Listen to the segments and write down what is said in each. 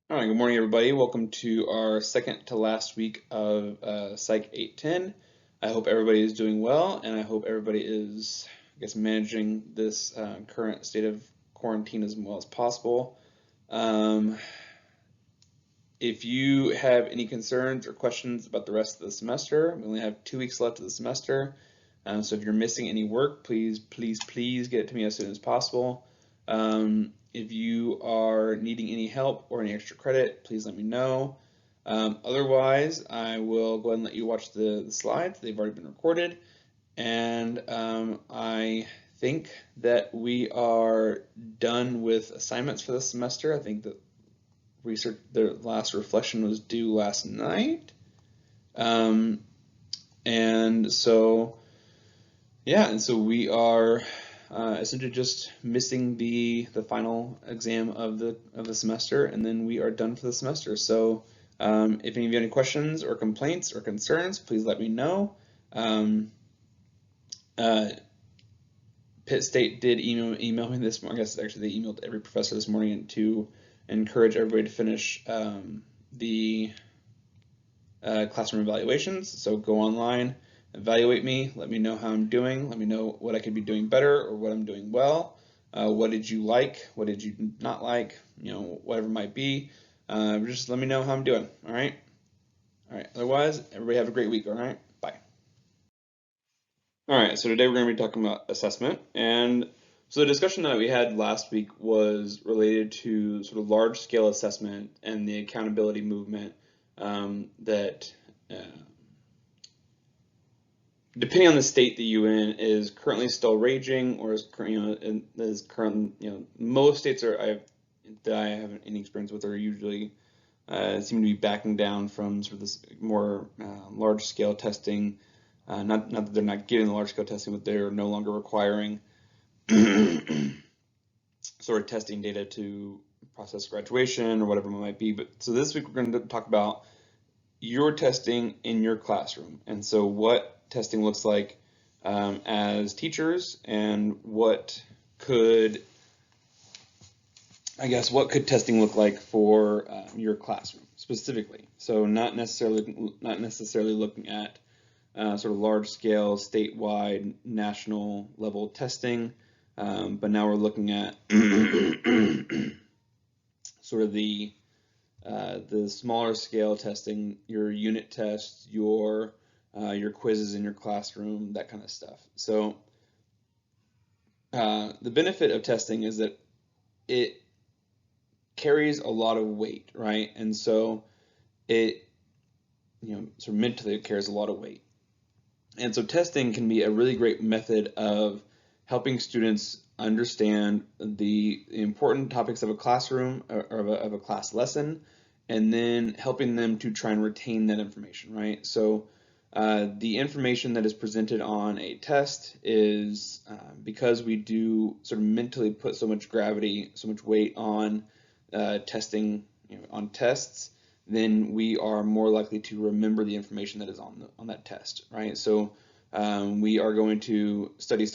All right, good morning, everybody. Welcome to our second to last week of Psych 810. I hope everybody is doing well, and I hope everybody is, managing this current state of quarantine as well as possible. Um, if you have any concerns or questions about the rest of the semester, we only have 2 weeks left of the semester. So if you're missing any work, please get it to me as soon as possible. If you are needing any help or any extra credit, please let me know. Otherwise, I will go ahead and let you watch the slides. They've already been recorded. And I think that we are done with assignments for this semester. I think that the last reflection was due last night. Um, and so, yeah, and so we are essentially just missing the final exam of the semester, and then we are done for the semester. So, if any of you have any questions or complaints or concerns, please let me know. Um, uh, Pitt State did email me this morning. I guess actually they emailed every professor this morning to encourage everybody to finish the classroom evaluations. So go online, evaluate me, let me know how I'm doing, let me know what I could be doing better or what I'm doing well. What did you like? What did you not like? Whatever it might be. Just let me know how I'm doing. All right. All right. Otherwise, everybody have a great week. All right. Bye. All right. So today we're going to be talking about assessment. And so the discussion that we had last week was related to sort of large scale assessment and the accountability movement that depending on the state that you in, is currently still raging, or is current. Most states that I have any experience with are usually seem to be backing down from sort of this more large scale testing. Not that they're not giving the large scale testing, but they're no longer requiring sort of testing data to process graduation or whatever it might be. But so this week we're going to talk about your testing in your classroom, and so what testing looks like as teachers, and what could testing look like for your classroom specifically. So not necessarily looking at sort of large scale, statewide, national level testing, but now we're looking at sort of the smaller scale testing, your unit tests, your quizzes in your classroom, that kind of stuff. So the benefit of testing is that it carries a lot of weight, right? And so it, sort of mentally it carries a lot of weight. And so testing can be a really great method of helping students understand the important topics of a classroom or of a class lesson, and then helping them to try and retain that information, right? So the information that is presented on a test is because we do sort of mentally put so much gravity, so much weight on testing, on tests, then we are more likely to remember the information that is on that test, right? So we are going to study,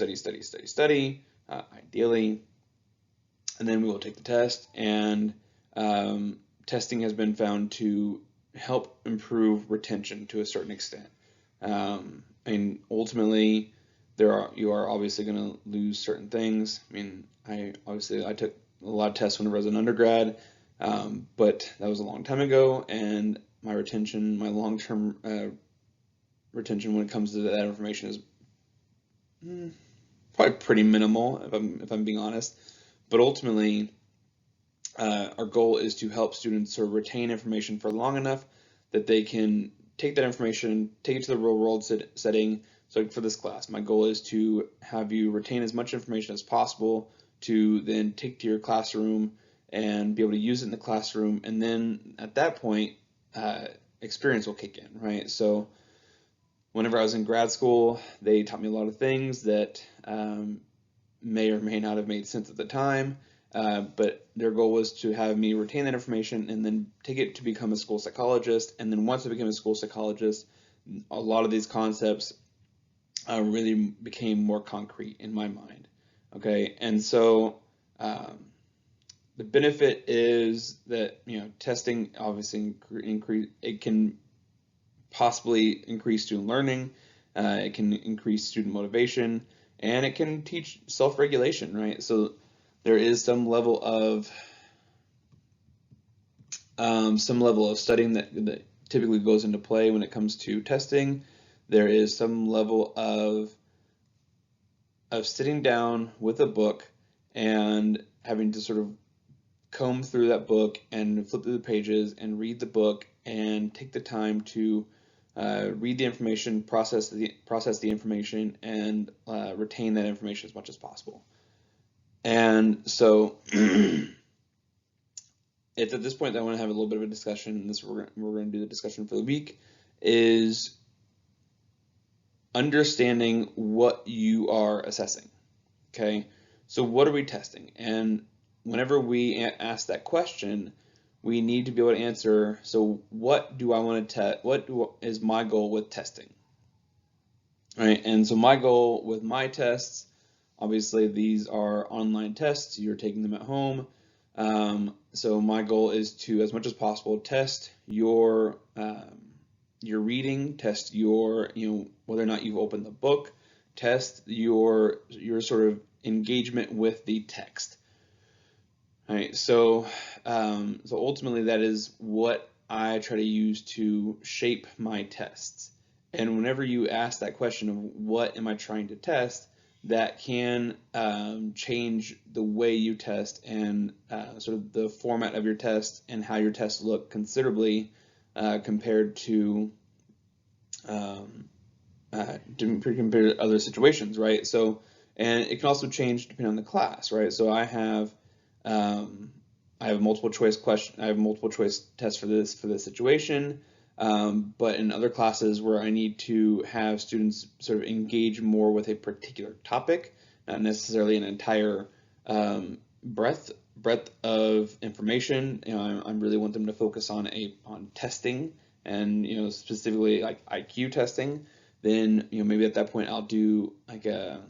ideally, and then we will take the test. And testing has been found to help improve retention to a certain extent. Ultimately, you are obviously going to lose certain things. I took a lot of tests when I was an undergrad, but that was a long time ago, and my long-term retention when it comes to that information is probably pretty minimal, if I'm being honest. But ultimately, our goal is to help students sort of retain information for long enough that they can take that information, take it to the real world setting. So for this class, my goal is to have you retain as much information as possible to then take to your classroom and be able to use it in the classroom. And then at that point, experience will kick in, right? So whenever I was in grad school, they taught me a lot of things that may or may not have made sense at the time. But their goal was to have me retain that information and then take it to become a school psychologist. And then once I became a school psychologist, a lot of these concepts really became more concrete in my mind. Okay, and so the benefit is that, testing obviously it can possibly increase student learning, it can increase student motivation, and it can teach self-regulation, right? So there is some level of studying that typically goes into play when it comes to testing. There is some level of sitting down with a book and having to sort of comb through that book and flip through the pages and read the book and take the time to read the information, process the information, and retain that information as much as possible. And so it's at this point that I want to have a little bit of a discussion. This we're going to do the discussion for the week is understanding what you are assessing. Okay, so what are we testing? And whenever we ask that question, we need to be able to answer, so what do I want to test? What is my goal with testing? Right, and so my goal with my tests, obviously these are online tests, you're taking them at home. So my goal is to, as much as possible, test your reading, test your, whether or not you've opened the book, test your sort of engagement with the text. All right, so ultimately that is what I try to use to shape my tests. And whenever you ask that question of what am I trying to test, that can change the way you test and sort of the format of your test and how your tests look considerably compared to other situations, right? So, and it can also change depending on the class, right? So I have multiple choice tests for this situation. But in other classes where I need to have students sort of engage more with a particular topic, not necessarily an entire breadth of information, I really want them to focus on testing and specifically like IQ testing. Then maybe at that point I'll do like an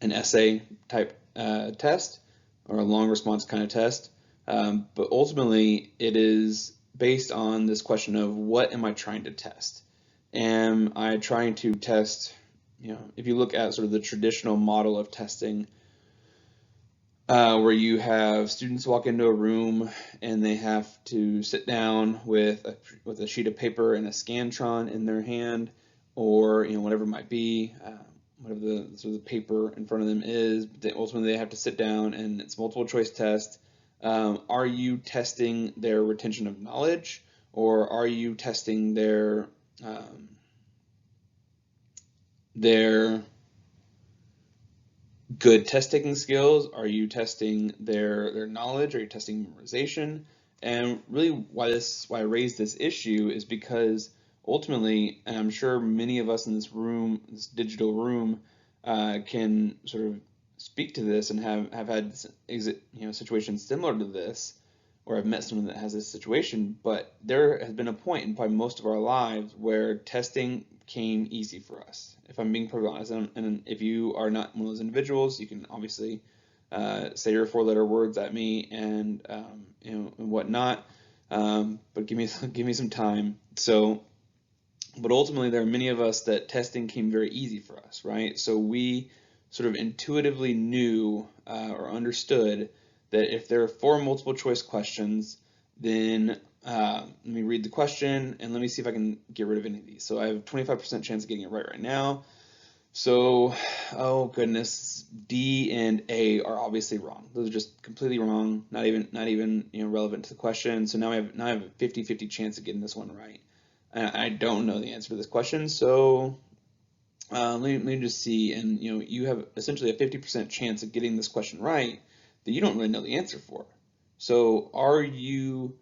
essay type test or a long response kind of test. But ultimately it is based on this question of what am I trying to test? Am I trying to test, if you look at sort of the traditional model of testing, where you have students walk into a room and they have to sit down with a sheet of paper and a Scantron in their hand, or whatever it might be, whatever the sort of the paper in front of them is. But ultimately they have to sit down and it's multiple choice test. Are you testing their retention of knowledge, or are you testing their good test-taking skills? Are you testing their knowledge? Are you testing memorization? And really why I raised this issue is because ultimately, and I'm sure many of us in this room, this digital room, can sort of speak to this and have had situations similar to this, or I've met someone that has this situation, but there has been a point in probably most of our lives where testing came easy for us, if I'm being perfectly honest. And if you are not one of those individuals, you can obviously say your 4-letter words at me and and whatnot, but give me some time. So, but ultimately there are many of us that testing came very easy for us, right? So we sort of intuitively knew or understood that if there are 4 multiple choice questions, then let me read the question and let me see if I can get rid of any of these. So I have a 25% chance of getting it right now. So, oh goodness, D and A are obviously wrong. Those are just completely wrong, not even relevant to the question. So now I have a 50-50 chance of getting this one right. I don't know the answer to this question, so let me just see. And you have essentially a 50% chance of getting this question right that you don't really know the answer for. So are you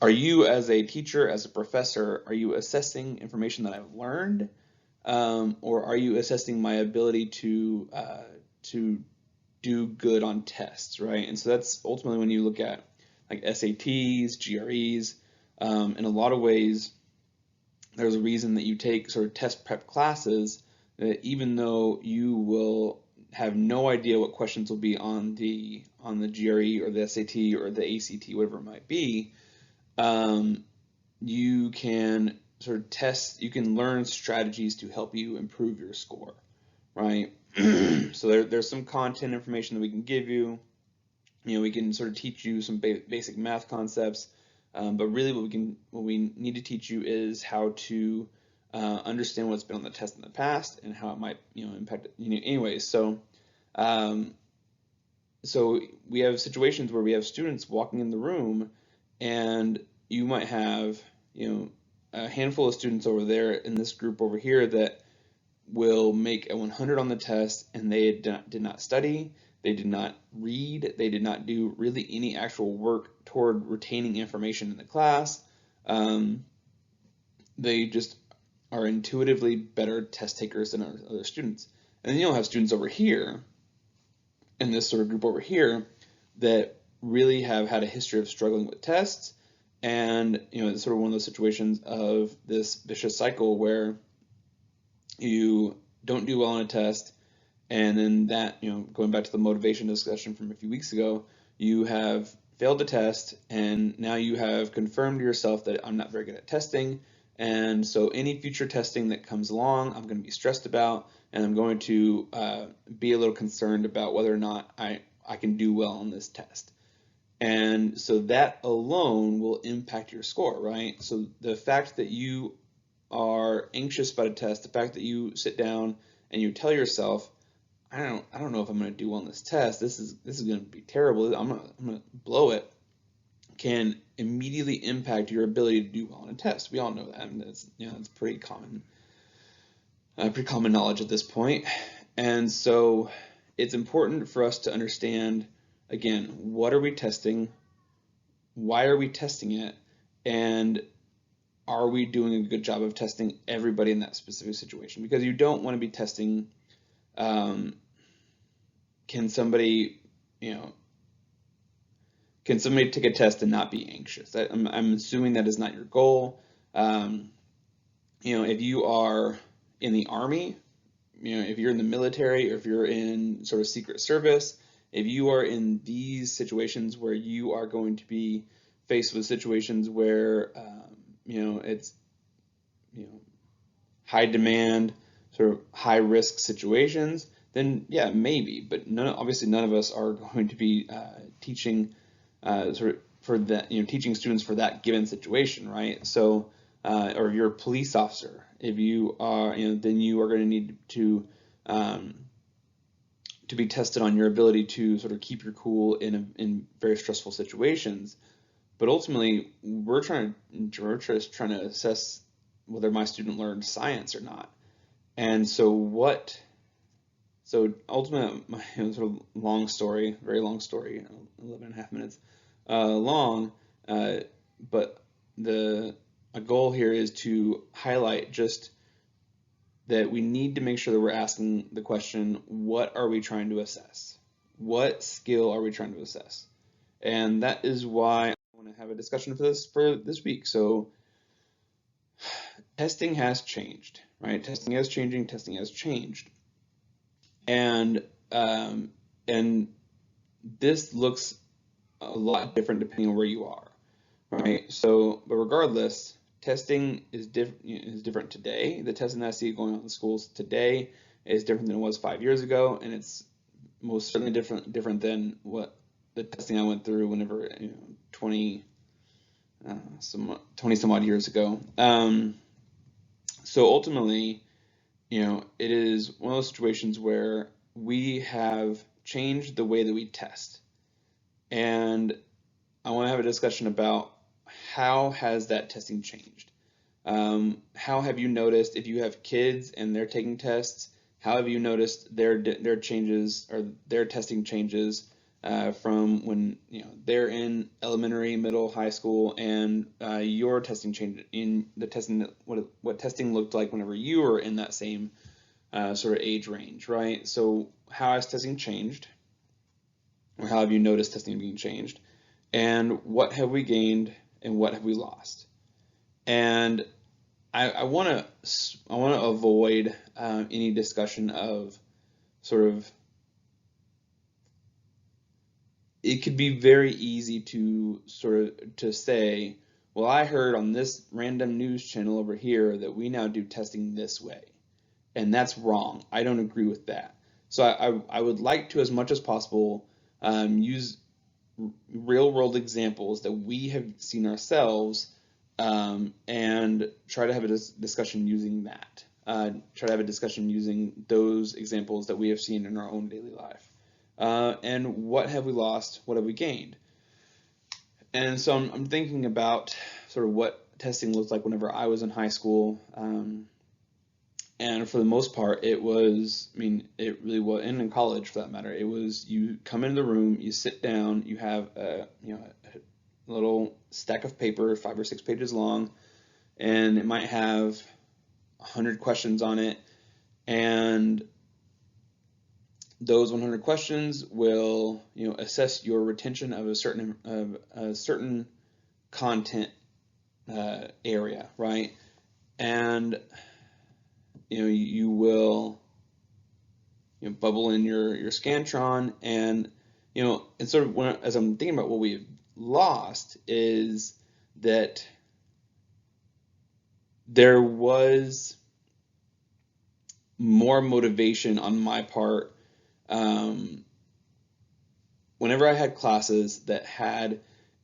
as a teacher, as a professor, are you assessing information that I've learned, or are you assessing my ability to do good on tests, right? And so that's ultimately when you look at like SATs, GREs. In a lot of ways, there's a reason that you take sort of test prep classes, that even though you will have no idea what questions will be on the GRE or the SAT or the ACT, whatever it might be, you can sort of test, you can learn strategies to help you improve your score, right? So there's some content information that we can give you. We can sort of teach you some basic math concepts, but really what we need to teach you is how to understand what's been on the test in the past and how it might impact it. Anyways, so we have situations where we have students walking in the room, and you might have a handful of students over there in this group over here that will make a 100 on the test, and they did not study, they did not read, they did not do really any actual work toward retaining information in the class. They just are intuitively better test takers than other students. And then you'll have students over here, in this sort of group over here, that really have had a history of struggling with tests. And it's sort of one of those situations of this vicious cycle where you don't do well on a test, and then that, going back to the motivation discussion from a few weeks ago, you have failed the test, and now you have confirmed to yourself that I'm not very good at testing, and so any future testing that comes along, I'm going to be stressed about, and I'm going to be a little concerned about whether or not I can do well on this test. And so that alone will impact your score, right? So the fact that you are anxious about a test, the fact that you sit down and you tell yourself, I don't know if I'm going to do well on this test. This is going to be terrible. I'm going to blow it, can immediately impact your ability to do well on a test. We all know that, and it's pretty common knowledge at this point. And so it's important for us to understand, again, what are we testing? Why are we testing it? And are we doing a good job of testing everybody in that specific situation? Because you don't want to be testing, can somebody take a test and not be anxious? I'm assuming that is not your goal. If you are in the Army, if you're in the military, or if you're in sort of Secret Service, if you are in these situations where you are going to be faced with situations where it's high demand, sort of high risk situations, then yeah, maybe. But obviously none of us are going to be teaching teaching students for that given situation, right? So, or if you're a police officer, if you are, then you are going to need to be tested on your ability to sort of keep your cool in very stressful situations. But ultimately, we're just trying to assess whether my student learned science or not. And so ultimately, sort of long story, very long story, 11 and a half minutes long, but a goal here is to highlight just that we need to make sure that we're asking the question, what are we trying to assess? What skill are we trying to assess? And that is why I want to have a discussion for this week. So testing has changed, right? Testing has changed. And this looks a lot different depending on where you are, right? So, but regardless, testing is different today. The testing that I see going on in schools today is different than it was 5 years ago, and it's most certainly different than what the testing I went through whenever 20 some odd years ago. So ultimately, it is one of those situations where we have changed the way that we test. And I want to have a discussion about how has that testing changed? How have you noticed, if you have kids and they're taking tests, how have you noticed their changes or their testing changes from when they're in elementary, middle, high school, and your testing change in the testing, what testing looked like whenever you were in that same sort of age range, right? So how has testing changed, or how have you noticed testing being changed, and what have we gained and what have we lost? And I want to avoid any discussion of sort of it could be very easy to to say, well, I heard on this random news channel over here that we now do testing this way, and that's wrong. I don't agree with that. So I would like to, as much as possible, use real world examples that we have seen ourselves, and try to have a discussion using that. Try to have a discussion using those examples that we have seen in our own daily life. And what have we lost? What have we gained? And so I'm thinking about sort of what testing looked like whenever I was in high school. And for the most part, it was, I mean, it really was, and in college for that matter, it was you come into the room, you sit down, you have a little stack of paper, 5 or 6 pages long, and it might have 100 questions on it, and those 100 questions will, assess your retention of a certain content area, right? And you will bubble in your Scantron, and and sort of as I'm thinking about what we've lost is that there was more motivation on my part whenever I had classes that had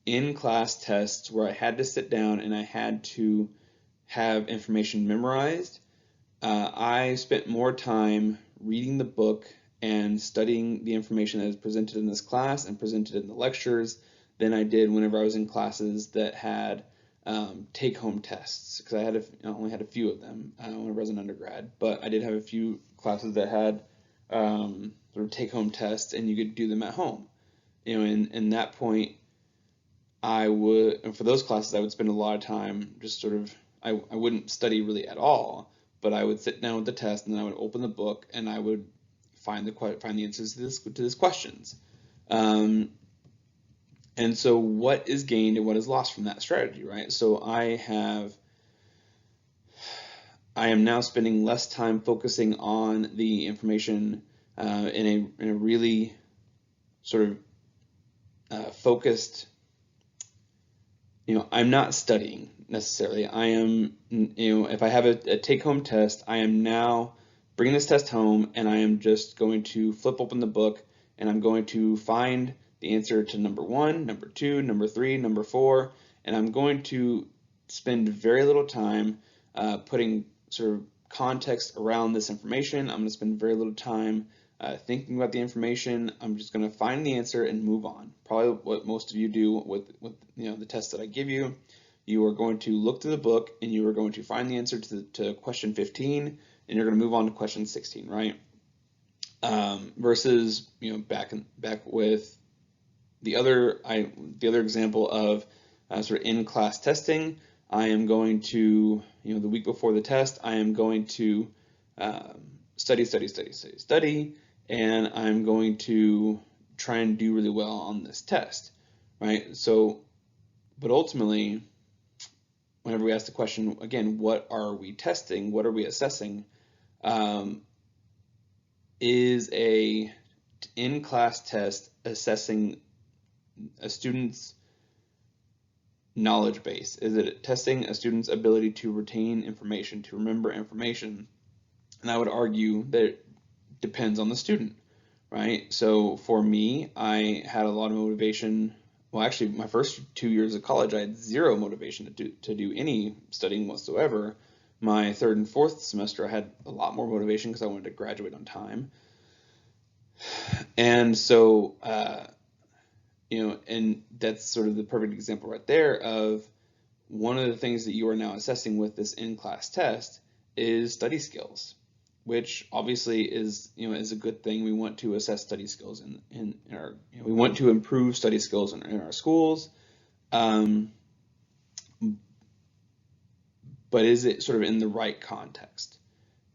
in-class tests where I had to sit down and I had to have information memorized. I spent more time reading the book and studying the information that is presented in this class and presented in the lectures than I did whenever I was in classes that had take-home tests, because I only had a few of them whenever I was an undergrad, but I did have a few classes that had sort of take-home tests, and you could do them at home. In that point, and for those classes, I would spend a lot of time just sort of, I wouldn't study really at all, but I would sit down with the test, and then I would open the book, and I would find the answers to these questions. And so what is gained and what is lost from that strategy, right? So I am now spending less time focusing on the information in a really sort of focused. I'm not studying necessarily. I am, if I have a take-home test, I am now bringing this test home, and I am just going to flip open the book, and I'm going to find the answer to number 1, number 2, number 3, number 4, and I'm going to spend very little time putting sort of context around this information. I'm going to spend very little time thinking about the information. I'm just going to find the answer and move on. Probably what most of you do with the test that I give you. You are going to look through the book, and you are going to find the answer to question 15, and you're going to move on to question 16, right? Versus back with the other example of sort of in-class testing. I am going to the week before the test, I am going to study, and I'm going to try and do really well on this test, right? So, but ultimately, whenever we ask the question again, what are we testing? What are we assessing? Is a in-class test assessing a student's knowledge base? Is it testing a student's ability to retain information, to remember information? And I would argue that it depends on the student, right? So for me, I had a lot of motivation. Well, actually, my first 2 years of college, I had zero motivation to do any studying whatsoever. My third and fourth semester, I had a lot more motivation because I wanted to graduate on time. And so, and that's sort of the perfect example right there of one of the things that you are now assessing with this in-class test is study skills, which obviously is a good thing. We want to assess study skills in our, we want to improve study skills in our schools. But is it sort of in the right context?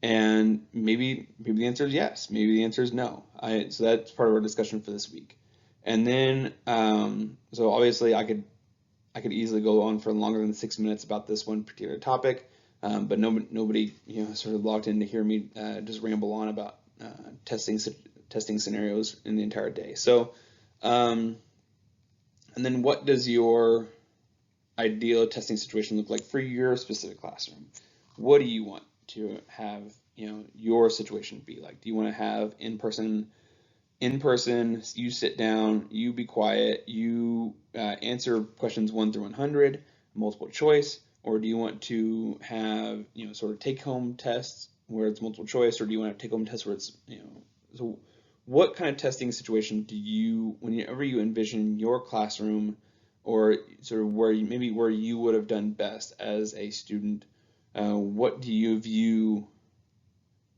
And maybe the answer is yes. Maybe the answer is no. So that's part of our discussion for this week. And then, so obviously I could easily go on for longer than 6 minutes about this one particular topic, but nobody sort of logged in to hear me just ramble on about testing scenarios in the entire day. So And then what does your ideal testing situation look like for your specific classroom? What do you want to have, your situation be like? Do you want to have in-person, you sit down, you be quiet, you answer questions 1 through 100, multiple choice, or do you want to have, sort of take-home tests where it's multiple choice, or do you want to take-home tests where it's, so what kind of testing situation do you, whenever you envision your classroom, or sort of where you would have done best as a student, what do you view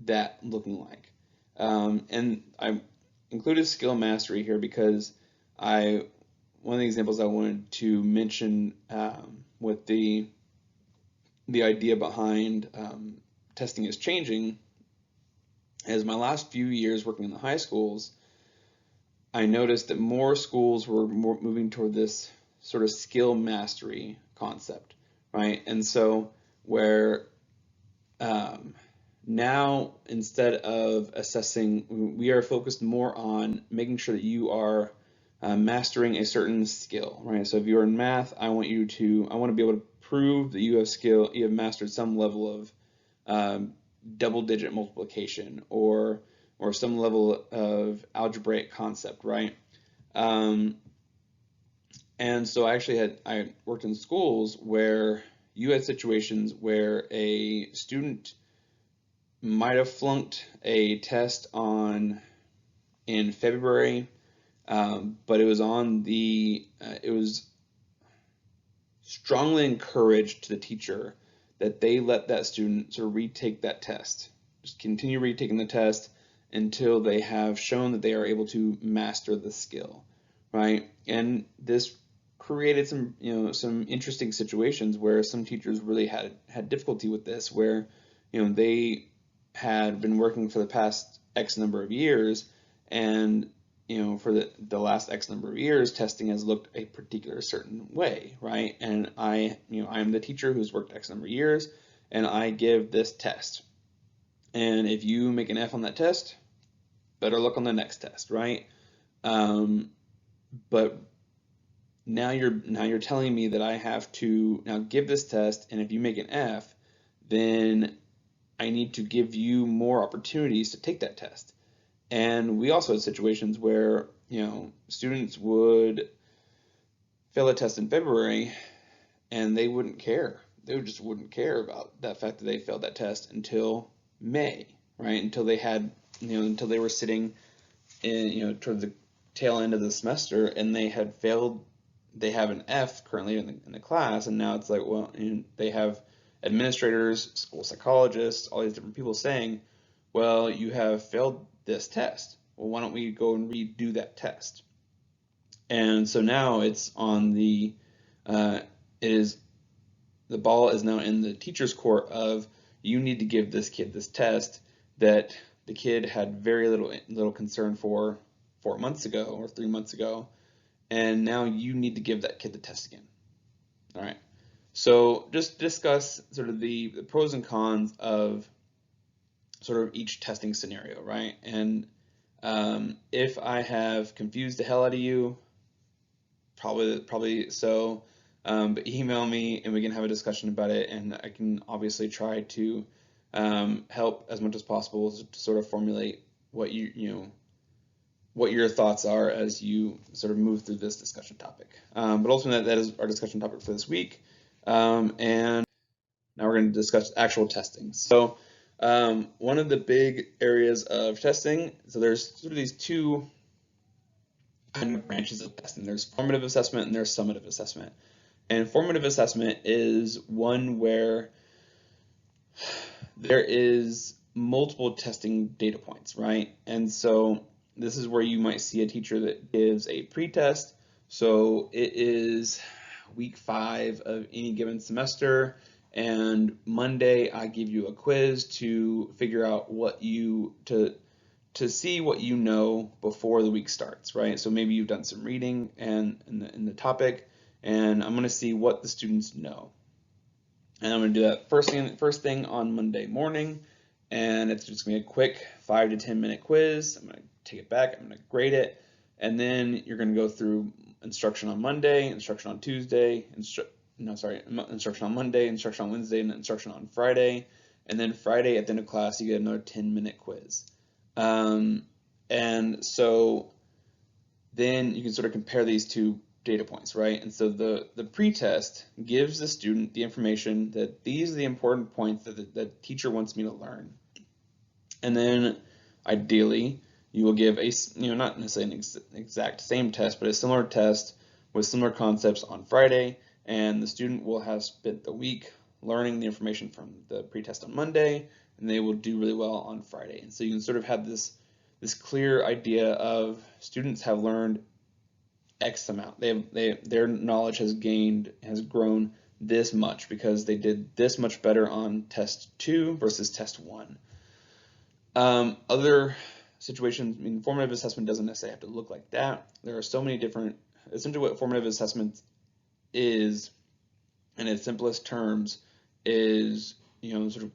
that looking like? And I included skill mastery here because one of the examples I wanted to mention with the idea behind testing is changing is my last few years working in the high schools, I noticed that more schools were moving toward this sort of skill mastery concept, right? And so where now, instead of assessing, we are focused more on making sure that you are mastering a certain skill, right? So if you're in math, I want to be able to prove that you have mastered some level of double-digit multiplication or some level of algebraic concept, right? And so I worked in schools where you had situations where a student might have flunked a test in February, but it was strongly encouraged to the teacher that they let that student sort of retake that test, just continue retaking the test until they have shown that they are able to master the skill, right? And this created some interesting situations where some teachers really had difficulty with this, where they had been working for the past X number of years, and for the last X number of years, testing has looked a particular certain way, right? And I'm the teacher who's worked X number of years, and I give this test. And if you make an F on that test, better luck on the next test, right? But now you're telling me that I have to now give this test, and if you make an F, then I need to give you more opportunities to take that test. And we also had situations where, students would fail a test in February and they wouldn't care. They just wouldn't care about that fact that they failed that test until May, right? Until they were sitting toward the tail end of the semester and they had failed. They have an F currently in the class, and now it's like, well, they have administrators, school psychologists, all these different people saying, well, you have failed this test. Well, why don't we go and redo that test? And so now it's on the ball is now in the teacher's court of, you need to give this kid this test that the kid had very little concern for 4 months ago or 3 months ago, and now you need to give that kid the test again. All right. So just discuss sort of the pros and cons of sort of each testing scenario, right? And if I have confused the hell out of you, probably so, but email me and we can have a discussion about it, and I can obviously try to help as much as possible to sort of formulate what what your thoughts are as you sort of move through this discussion topic. But ultimately, that is our discussion topic for this week. And now we're going to discuss actual testing. So one of the big areas of testing, so there's sort of these two kind of branches of testing. There's formative assessment and there's summative assessment. And formative assessment is one where there is multiple testing data points, right? And so this is where you might see a teacher that gives a pretest. So it is week 5 of any given semester, and Monday I give you a quiz to figure out to see what you know before the week starts, right? So maybe you've done some reading and in the topic, and I'm going to see what the students know. And I'm going to do that first thing on Monday morning, and it's just going to be a quick 5 to 10 minute quiz. I'm going to take it back, I'm going to grade it, and then you're going to go through instruction on Monday, instruction on Tuesday, instruction on Monday, instruction on Wednesday, and instruction on Friday. And then Friday at the end of class, you get another 10-minute quiz. And so then you can sort of compare these two data points, right? And so the pretest gives the student the information that these are the important points that the teacher wants me to learn. And then ideally, you will give a, not necessarily an exact same test, but a similar test with similar concepts on Friday, and the student will have spent the week learning the information from the pretest on Monday, and they will do really well on Friday. And so you can sort of have this clear idea of students have learned X amount. Their knowledge has grown this much because they did this much better on test 2 versus test 1. Other situations, formative assessment doesn't necessarily have to look like that. There are so many different, essentially what formative assessment is, in its simplest terms, is, sort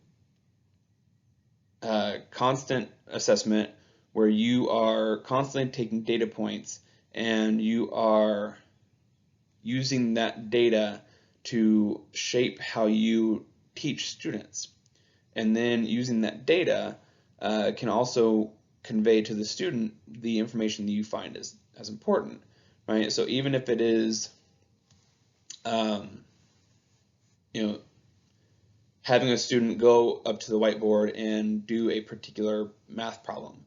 of constant assessment where you are constantly taking data points and you are using that data to shape how you teach students. And then using that data can also convey to the student the information that you find as important, right? So even if it is, having a student go up to the whiteboard and do a particular math problem,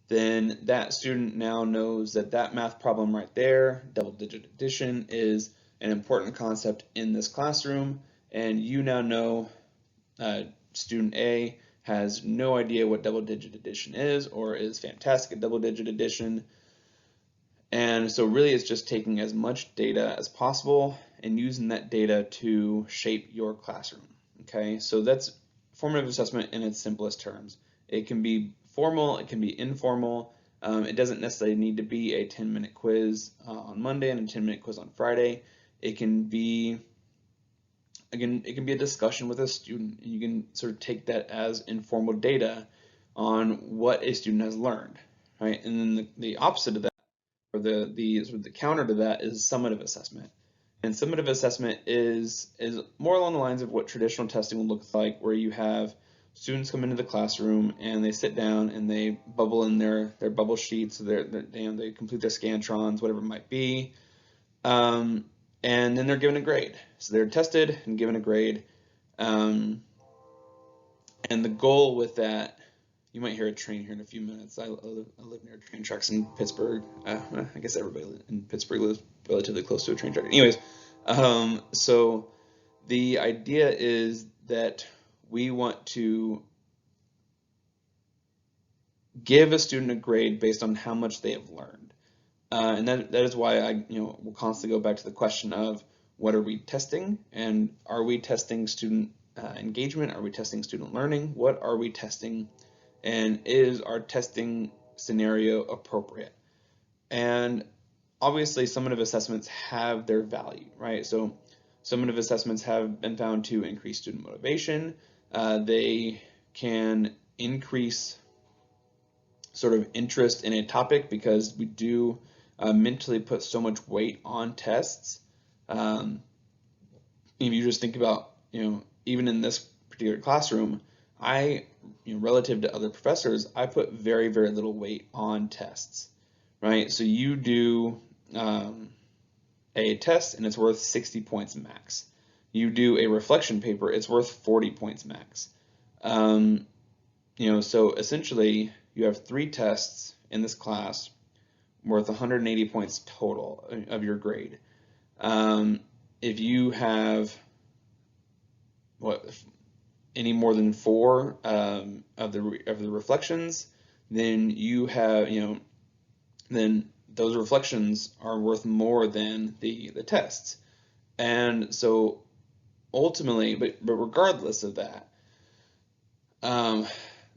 then that student now knows that that math problem right there, double-digit addition, is an important concept in this classroom, and you now know student A has no idea what double-digit addition is or is fantastic at double-digit addition. And so really it's just taking as much data as possible and using that data to shape your classroom. Okay, so that's formative assessment in its simplest terms. It can be formal, it can be informal. It doesn't necessarily need to be a 10-minute quiz on Monday and a 10-minute quiz on Friday. It can be, again, it can be a discussion with a student, and you can sort of take that as informal data on what a student has learned, right? And then the opposite of that, or the sort of the counter to that, is summative assessment. And summative assessment is more along the lines of what traditional testing will look like, where you have students come into the classroom and they sit down and they bubble in their bubble sheets, they complete their Scantrons, whatever it might be, and then they're given a grade. So they're tested and given a grade, and the goal with that, you might hear a train here in a few minutes. I live near train tracks in Pittsburgh. I guess everybody in Pittsburgh lives relatively close to a train track. Anyways, so the idea is that we want to give a student a grade based on how much they have learned. And that is why I will constantly go back to the question of what are we testing, and are we testing student engagement? Are we testing student learning? What are we testing? And is our testing scenario appropriate? And obviously summative assessments have their value, right? So summative assessments have been found to increase student motivation. They can increase sort of interest in a topic because we do mentally put so much weight on tests. If you just think about, even in this particular classroom, relative to other professors, I put very, very little weight on tests, right? So you do a test and it's worth 60 points max. You do a reflection paper, it's worth 40 points max. So essentially you have 3 tests in this class worth 180 points total of your grade. If you have any more than 4 of the reflections, then you have then those reflections are worth more than the tests. And so ultimately, but regardless of that,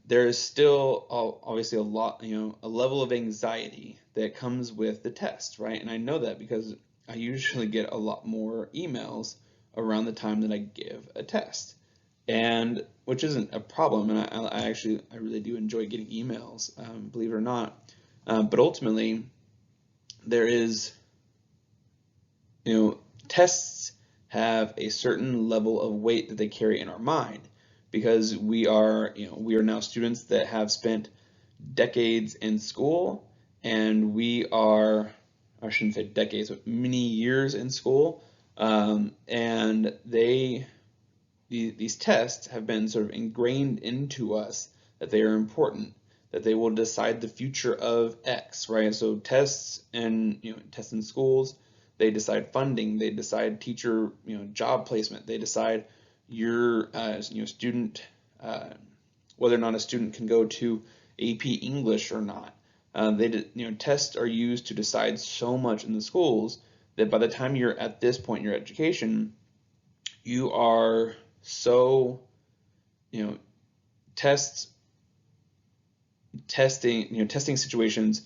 there is still obviously a level of anxiety that comes with the test, right? And I know that because I usually get a lot more emails around the time that I give a test, and which isn't a problem. And I really do enjoy getting emails, believe it or not. But ultimately, there is tests have a certain level of weight that they carry in our mind because we are now students that have spent decades in school, and we are, I shouldn't say decades, but many years in school, and these tests have been sort of ingrained into us that they are important, that they will decide the future of X, right? So tests and tests in schools, they decide funding, they decide teacher job placement, they decide your student whether or not a student can go to AP English or not. Tests are used to decide so much in the schools that by the time you're at this point in your education, you are so, testing situations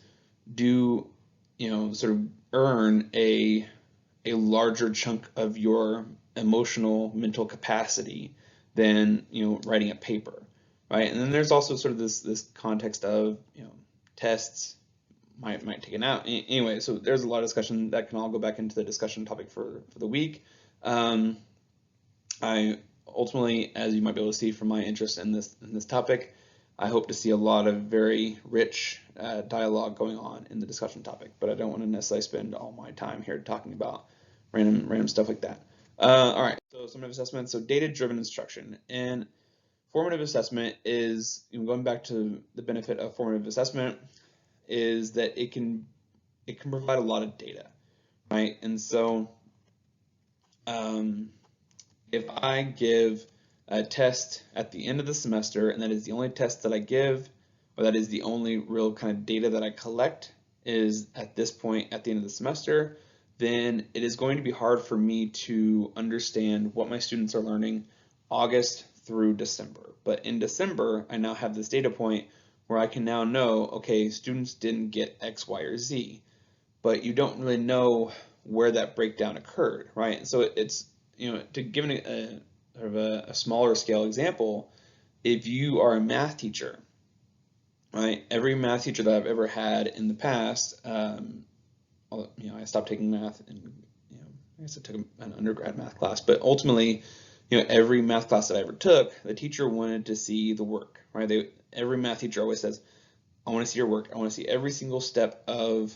do, sort of earn a larger chunk of your emotional mental capacity than, writing a paper, right? And then there's also sort of this context of, tests might take it out. Anyway, so there's a lot of discussion that can all go back into the discussion topic for the week. I ultimately, as you might be able to see from my interest in this topic, I hope to see a lot of very rich dialogue going on in the discussion topic, but I don't want to necessarily spend all my time here talking about random stuff like that. All right, so summative assessment. So data-driven instruction. And formative assessment is, going back to the benefit of formative assessment, is that it can provide a lot of data, right? And so if I give a test at the end of the semester, and that is the only test that I give, or that is the only real kind of data that I collect, is at this point at the end of the semester, then it is going to be hard for me to understand what my students are learning August through December. But in December, I now have this data point where I can now know, okay, students didn't get X, Y, or Z, but you don't really know where that breakdown occurred, right? And so it's, to give a smaller scale example, if you are a math teacher, right? Every math teacher that I've ever had in the past, I stopped taking math, and I guess I took an undergrad math class, but ultimately, every math class that I ever took, the teacher wanted to see the work, right? Every math teacher always says, I want to see your work. I want to see every single step of,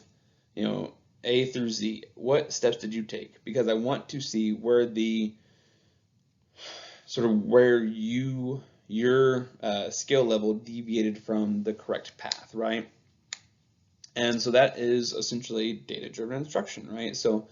A through Z. What steps did you take? Because I want to see where your skill level deviated from the correct path, right? And so that is essentially data-driven instruction, right? So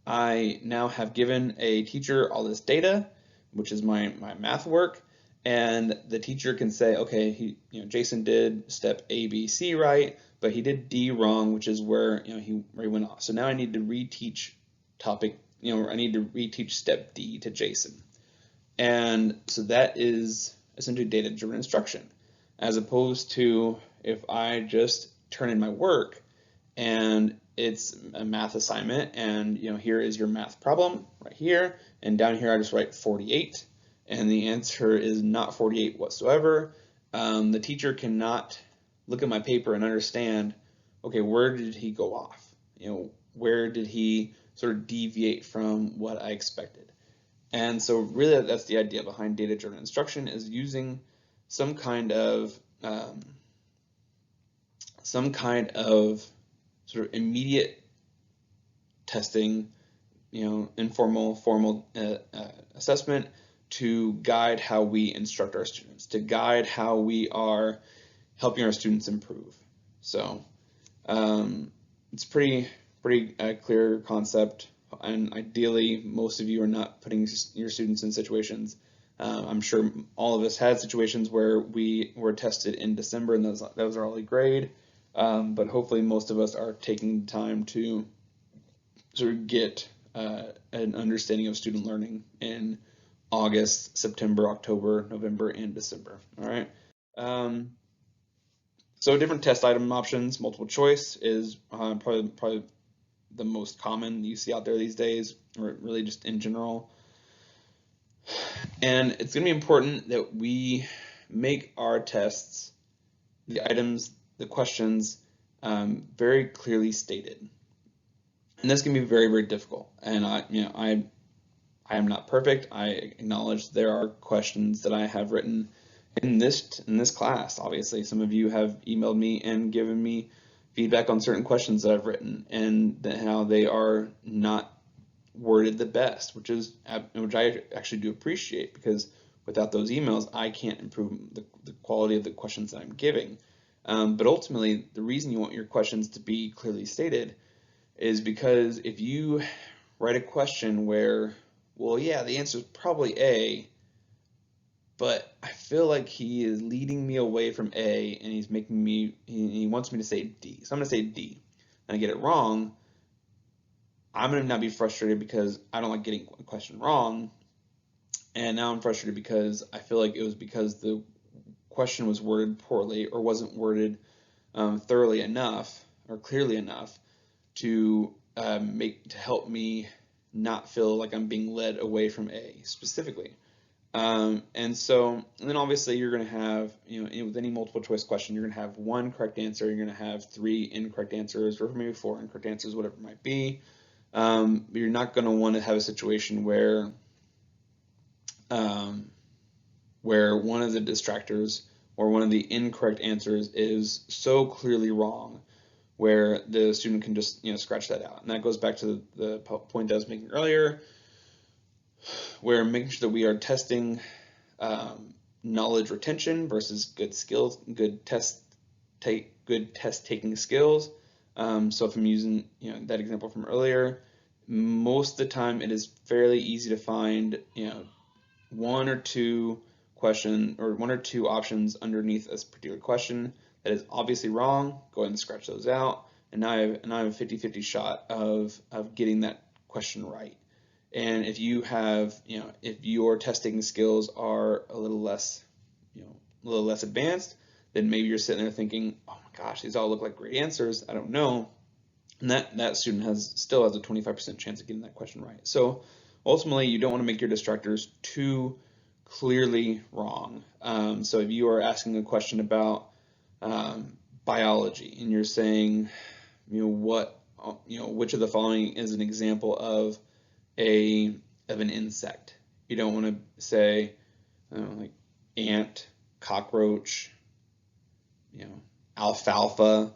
I now have given a teacher all this data, which is my math work, and the teacher can say, okay, Jason did step A, B, C right, but he did D wrong, which is where he went off. So now I need to reteach topic, I need to reteach step D to Jason. And so that is essentially data-driven instruction, as opposed to if I just turn in my work and it's a math assignment, and here is your math problem right here, and down here I just write 48, and the answer is not 48 whatsoever. The teacher cannot look at my paper and understand, okay, where did he go off? Where did he sort of deviate from what I expected? And so really that's the idea behind data-driven instruction, is using some kind of sort of immediate testing, informal, formal assessment to guide how we instruct our students, to guide how we are helping our students improve. So it's pretty clear concept, and ideally most of you are not putting your students in situations. I'm sure all of us had situations where we were tested in December, and those are all a grade. But hopefully most of us are taking the time to sort of get an understanding of student learning in August, September, October, November, and December. All right. So different test item options. Multiple choice is probably the most common you see out there these days, or really just in general. And it's going to be important that we make our tests, the items, the questions, very clearly stated. And this can be very, very difficult. And I am not perfect. I acknowledge there are questions that I have written in this class. Obviously, some of you have emailed me and given me feedback on certain questions that I've written and how they are not worded the best, which I actually do appreciate, because without those emails, I can't improve the quality of the questions that I'm giving. But ultimately, the reason you want your questions to be clearly stated is because if you write a question where, well, yeah, the answer is probably A, but I feel like he is leading me away from A and he wants me to say D. So I'm going to say D, and I get it wrong, I'm going to now be frustrated because I don't like getting a question wrong. And now I'm frustrated because I feel like it was because the question was worded poorly or wasn't worded thoroughly enough or clearly enough to help me not feel like I'm being led away from A specifically. And then obviously you're going to have, with any multiple choice question, you're going to have one correct answer, you're going to have 3 incorrect answers, or maybe 4 incorrect answers, whatever it might be. You're not going to want to have a situation where one of the distractors or one of the incorrect answers is so clearly wrong where the student can just scratch that out. And that goes back to the point that I was making earlier, where making sure that we are testing knowledge retention versus good skills, good test taking skills. So if I'm using that example from earlier, most of the time it is fairly easy to find one or two options underneath a particular question that is obviously wrong. Go ahead and scratch those out, and now I have a 50-50 shot of getting that question right. And if you have, if your testing skills are a little less advanced, then maybe you're sitting there thinking, oh my gosh, these all look like great answers, I don't know. And that student still has a 25% chance of getting that question right. So ultimately, you don't want to make your distractors too clearly wrong. So if you are asking a question about biology and you're saying, which of the following is an example of an insect? You don't want to say like ant, cockroach, alfalfa,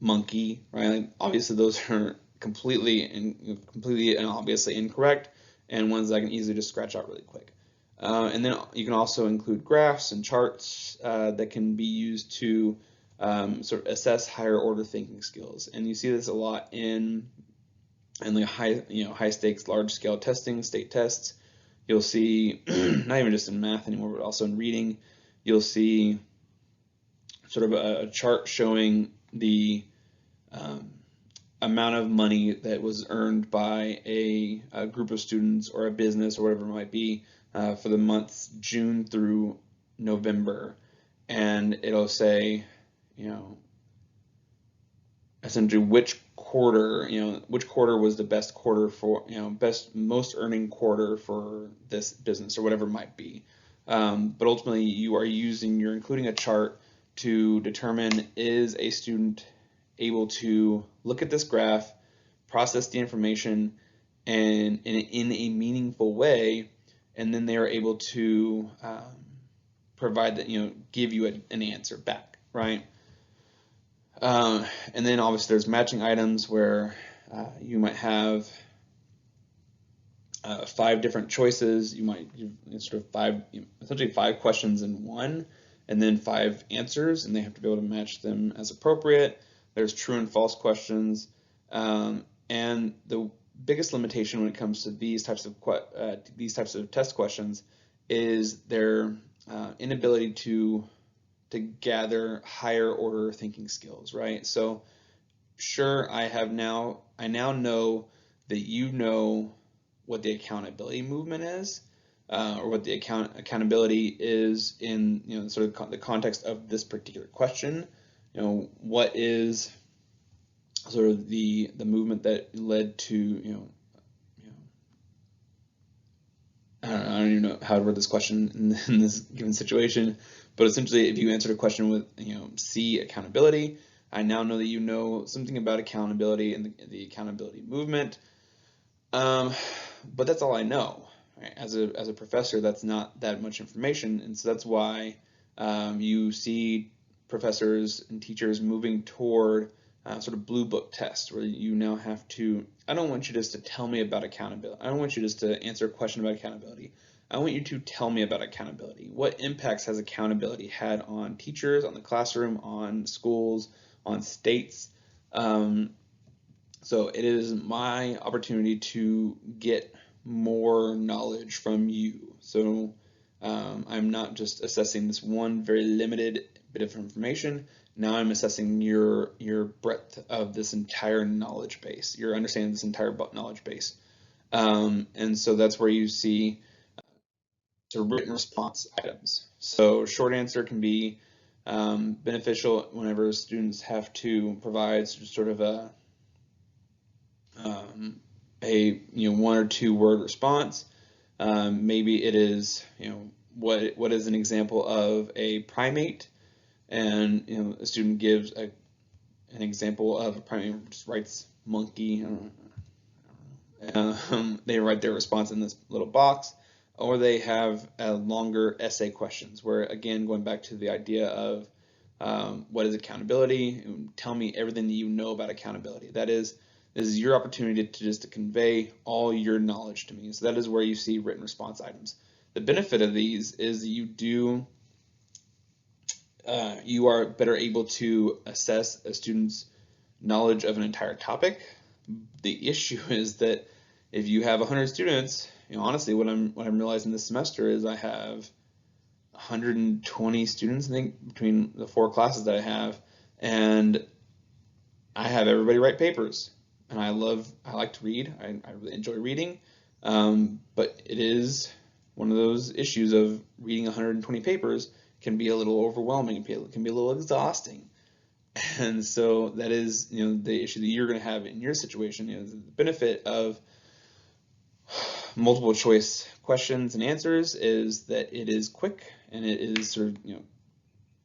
monkey, right? Like, obviously, those are completely and obviously incorrect, and ones that I can easily just scratch out really quick. And then you can also include graphs and charts that can be used to sort of assess higher order thinking skills. And you see this a lot in like high stakes, large scale testing, state tests. You'll see not even just in math anymore, but also in reading. You'll see sort of a chart showing the amount of money that was earned by a group of students or a business or whatever it might be for the months June through November, and it'll say, essentially which quarter was the best quarter for, most earning quarter for this business or whatever it might be. But ultimately, you're including a chart to determine, is a student able to look at this graph, process the information, and in a meaningful way, and then they are able to provide that, give you an answer back, right? And then obviously there's matching items where you might have 5 different choices. You might sort of essentially 5 questions in one, and then 5 answers, and they have to be able to match them as appropriate. There's true and false questions, and the biggest limitation when it comes to these types of test questions is their inability to gather higher order thinking skills, right? So sure, I now know that you know what the accountability movement is, or what the accountability is in sort of the context of this particular question. What is sort of the movement that led to I don't even know how to word this question in this given situation, but essentially, if you answered a question with C, accountability, I now know that you know something about accountability and the accountability movement. But that's all I know. Right? As a professor, that's not that much information, and so that's why you see professors and teachers moving toward sort of blue book tests, where you now have to. I don't want you just to tell me about accountability. I don't want you just to answer a question about accountability. I want you to tell me about accountability. What impacts has accountability had on teachers, on the classroom, on schools, on states? So it is my opportunity to get more knowledge from you. So I'm not just assessing this one very limited bit of information. Now I'm assessing your breadth of this entire knowledge base, your understanding of this entire knowledge base. And so that's where you see written response items. So short answer can be beneficial whenever students have to provide sort of a 1 or 2 word response. Maybe it is what is an example of a primate, and a student gives an example of a primate, just writes monkey. They write their response in this little box, or they have longer essay questions where, again, going back to the idea of what is accountability, tell me everything that you know about accountability. This is your opportunity to convey all your knowledge to me. So that is where you see written response items. The benefit of these is you are better able to assess a student's knowledge of an entire topic. The issue is that if you have 100 students, honestly, what I'm realizing this semester is I have 120 students, I think, between the 4 classes that I have, and I have everybody write papers. And I like to read. I really enjoy reading, but it is one of those issues of reading 120 papers can be a little overwhelming. It can be a little exhausting. And so that is, the issue that you're going to have in your situation. The benefit of multiple choice questions and answers is that it is quick, and it is sort of,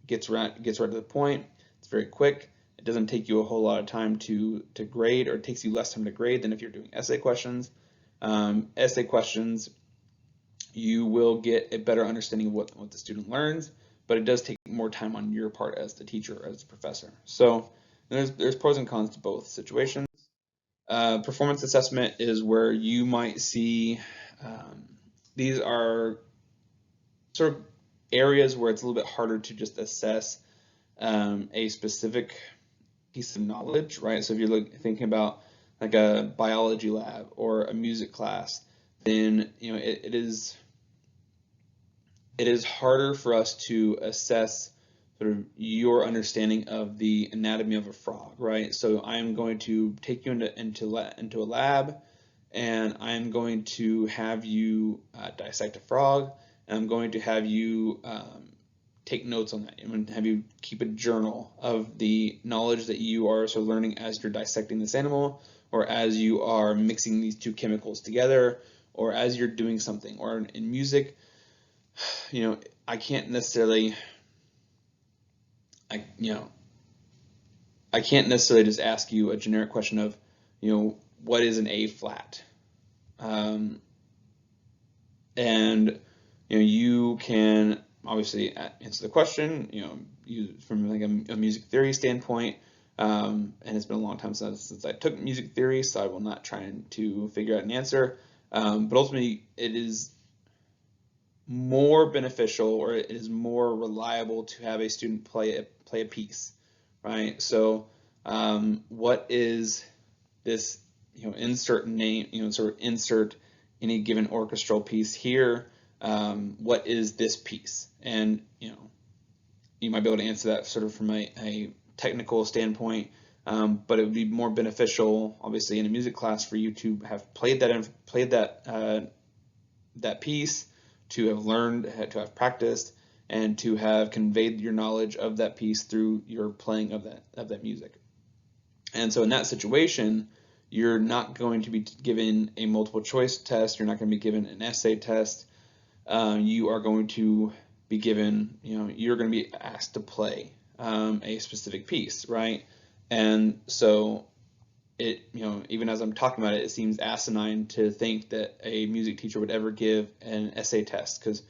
gets right to the point. It's very quick. It doesn't take you a whole lot of time to grade, or it takes you less time to grade than if you're doing essay questions. Essay questions, you will get a better understanding of what the student learns, but it does take more time on your part as the teacher, as the professor. So there's pros and cons to both situations. Performance assessment is where you might see, these are sort of areas where it's a little bit harder to just assess a specific piece of knowledge, right? So if you're thinking about like a biology lab or a music class, then it is harder for us to assess sort of your understanding of the anatomy of a frog, right? So I'm going to take you into a lab, and I'm going to have you dissect a frog, and I'm going to have you take notes on that. I'm going to have you keep a journal of the knowledge that you are sort of learning as you're dissecting this animal, or as you are mixing these 2 chemicals together, or as you're doing something. Or in music, I can't necessarily just ask you a generic question of, what is an A flat? And you can obviously answer the question, from like a music theory standpoint. And it's been a long time since I took music theory, so I will not try to figure out an answer. But ultimately, it is more beneficial, or it is more reliable to have a student play a piece, right? So what is this, insert name, sort of insert any given orchestral piece here. What is this piece? And you might be able to answer that sort of from a technical standpoint, but it would be more beneficial, obviously, in a music class for you to have played that piece, to have learned, to have practiced, and to have conveyed your knowledge of that piece through your playing of that music. And so in that situation, you're not going to be given a multiple choice test. You're not going to be given an essay test. You are going to be given, you're going to be asked to play a specific piece, right? And so it, even as I'm talking about it, it seems asinine to think that a music teacher would ever give an essay test, because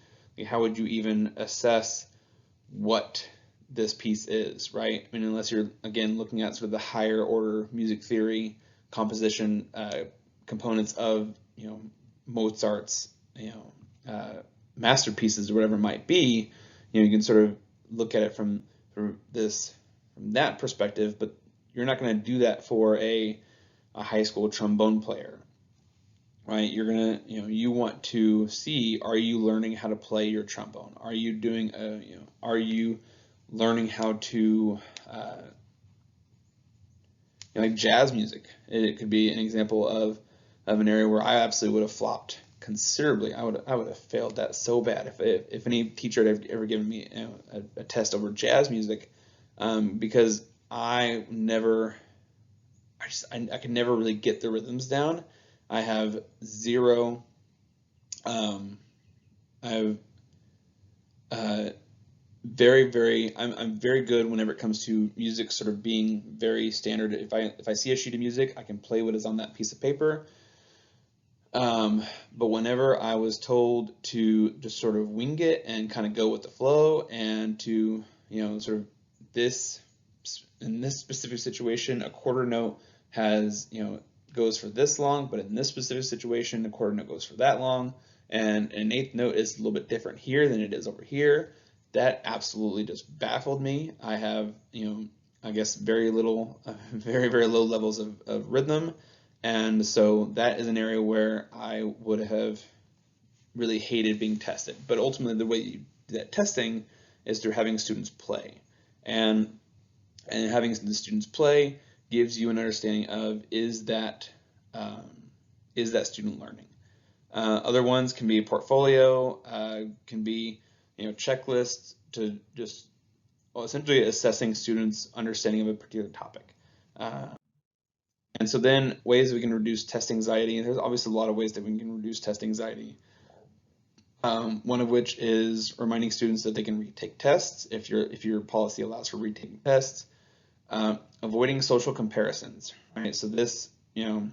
how would you even assess what this piece is, right? I mean, unless you're, again, looking at sort of the higher order music theory, composition components of, Mozart's, masterpieces or whatever it might be, you can sort of look at it from that perspective, but you're not going to do that for a high school trombone player, right? You're gonna, you want to see, are you learning how to play your trombone? Are you doing are you learning how to, like jazz music? It could be an example of an area where I absolutely would have flopped considerably. I would have failed that so bad if any teacher had ever given me a test over jazz music, because I could never really get the rhythms down. I have zero. I have I'm very good whenever it comes to music sort of being very standard. If I see a sheet of music, I can play what is on that piece of paper. But whenever I was told to just sort of wing it and kind of go with the flow, and to, sort of this, in this specific situation, a quarter note has, goes for this long, but in this specific situation, a quarter note goes for that long, and an eighth note is a little bit different here than it is over here. That absolutely just baffled me. I have, I guess very little, very, very low levels of rhythm. And so that is an area where I would have really hated being tested. But ultimately, the way you do that testing is through having students play. And having the students play gives you an understanding of, is that student learning? Other ones can be a portfolio, can be, checklists to just, well, essentially assessing students' understanding of a particular topic. And so then ways we can reduce test anxiety. There's obviously a lot of ways that we can reduce test anxiety. One of which is reminding students that they can retake tests if your policy allows for retaking tests. Avoiding social comparisons, right? So this, at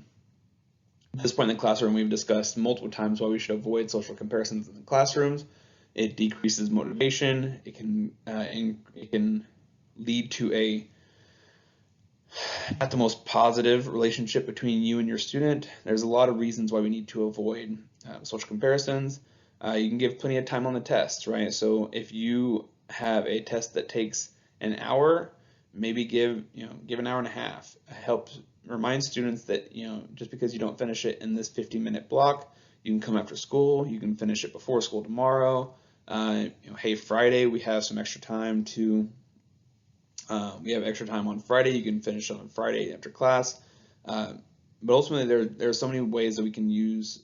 this point in the classroom, we've discussed multiple times why we should avoid social comparisons in the classrooms. It decreases motivation. It can lead to not the most positive relationship between you and your student. There's a lot of reasons why we need to avoid social comparisons. You can give plenty of time on the test, right? So if you have a test that takes an hour, maybe give an hour and a half. Help remind students that, just because you don't finish it in this 50-minute block, you can come after school, you can finish it before school tomorrow. Hey, Friday we have some extra time to we have extra time on Friday. You can finish it on Friday after class. But ultimately, there are so many ways that we can use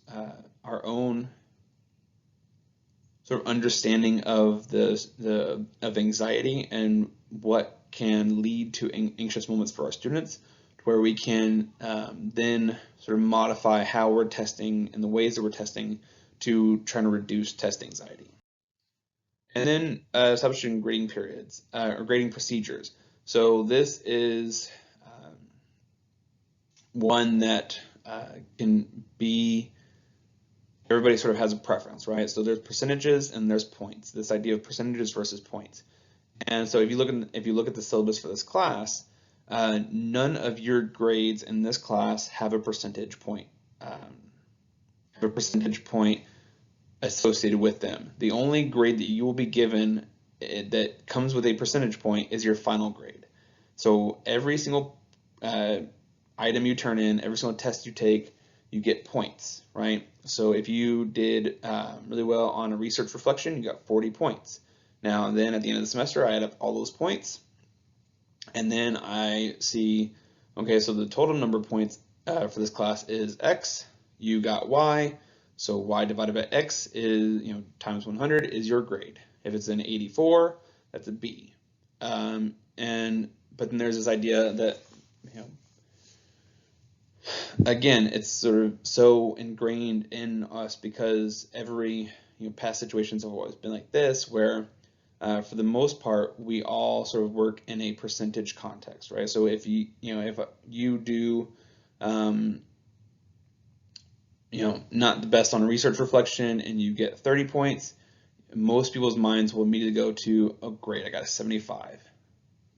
our own sort of understanding of of anxiety and what can lead to anxious moments for our students, where we can then sort of modify how we're testing and the ways that we're testing to try to reduce test anxiety. And then establishing grading periods or grading procedures. So this is one that can be, everybody sort of has a preference, right? So there's percentages and there's points. This idea of percentages versus points. And so if you look at the syllabus for this class, none of your grades in this class have a percentage point. Associated with them. The only grade that you will be given that comes with a percentage point is your final grade. So every single item you turn in, every single test you take, you get points, right? So if you did really well on a research reflection, you got 40 points. Now then at the end of the semester, I add up all those points, and then I see, okay, so the total number of points for this class is X, you got Y, so Y divided by X is, times 100 is your grade. If it's an 84, that's a B. But then there's this idea that, again, it's sort of so ingrained in us because every, past situations have always been like this, where for the most part, we all sort of work in a percentage context, right? So if if you do, not the best on research reflection and you get 30 points, most people's minds will immediately go to, oh, great, I got a 75.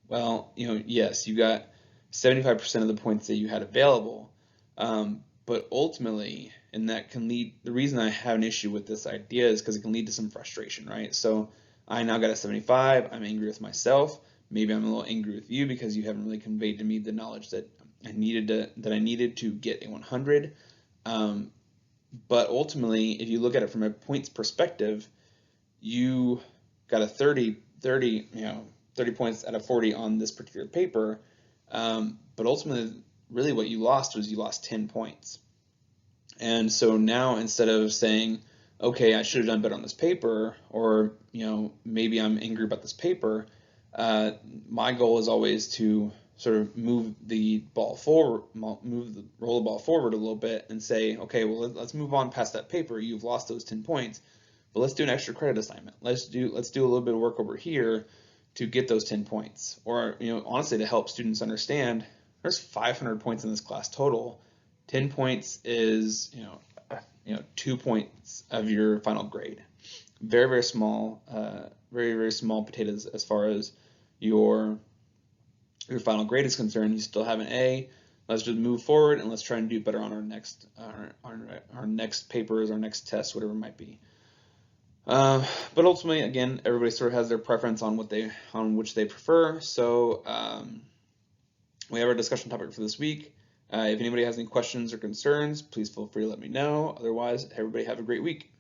Well, yes, you got 75% of the points that you had available, but ultimately, and that can lead, the reason I have an issue with this idea is because it can lead to some frustration, right? So I now got a 75, I'm angry with myself, maybe I'm a little angry with you because you haven't really conveyed to me the knowledge that I needed to get a 100. But ultimately, if you look at it from a points perspective, you got a 30 points out of 40 on this particular paper, but ultimately, really what you lost was you lost 10 points. And so now instead of saying, okay, I should have done better on this paper, or maybe I'm angry about this paper, my goal is always to sort of move the ball forward, roll the ball forward a little bit, and say, okay, well let's move on past that paper. You've lost those 10 points, but let's do an extra credit assignment. Let's do a little bit of work over here to get those 10 points, or honestly to help students understand there's 500 points in this class total. 10 points is 2 points of your final grade. Very, very small, very, very small potatoes as far as your final grade is concerned. You still have an A. Let's just move forward and let's try and do better on our next papers, our next tests, whatever it might be. But ultimately, again, everybody sort of has their preference on which they prefer. So we have our discussion topic for this week. If anybody has any questions or concerns, please feel free to let me know. Otherwise, everybody have a great week.